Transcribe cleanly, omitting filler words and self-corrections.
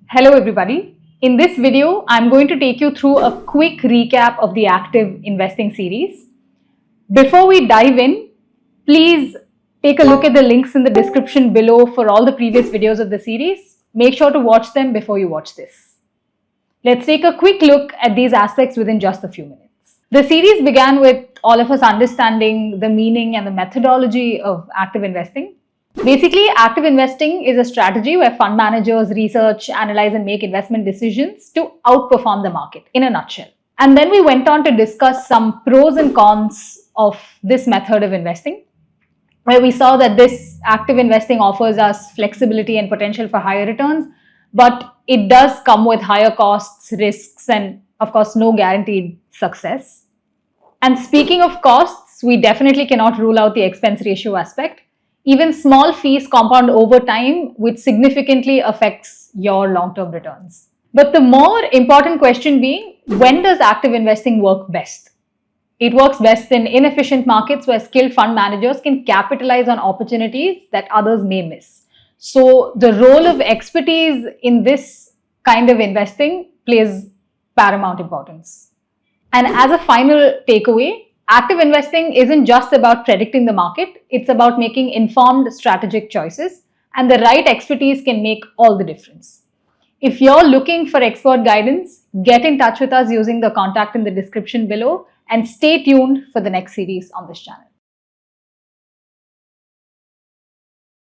Hello everybody. In this video, I'm going to take you through a quick recap of the active investing series. Before we dive in, please take a look at the links in the description below for all the previous videos of the series. Make sure to watch them before you watch this. Let's take a quick look at these aspects within just a few minutes. The series began with all of us understanding the meaning and the methodology of active investing. Basically, active investing is a strategy where fund managers research, analyze, and make investment decisions to outperform the market in a nutshell. And then we went on to discuss some pros and cons of this method of investing, where we saw that this active investing offers us flexibility and potential for higher returns, but it does come with higher costs, risks, and of course, no guaranteed success. And speaking of costs, we definitely cannot rule out the expense ratio aspect. Even small fees compound over time, which significantly affects your long-term returns. But the more important question being, when does active investing work best? It works best in inefficient markets where skilled fund managers can capitalize on opportunities that others may miss. So the role of expertise in this kind of investing plays paramount importance. And as a final takeaway, active investing isn't just about predicting the market, it's about making informed strategic choices, and the right expertise can make all the difference. If you're looking for expert guidance, get in touch with us using the contact in the description below and stay tuned for the next series on this channel.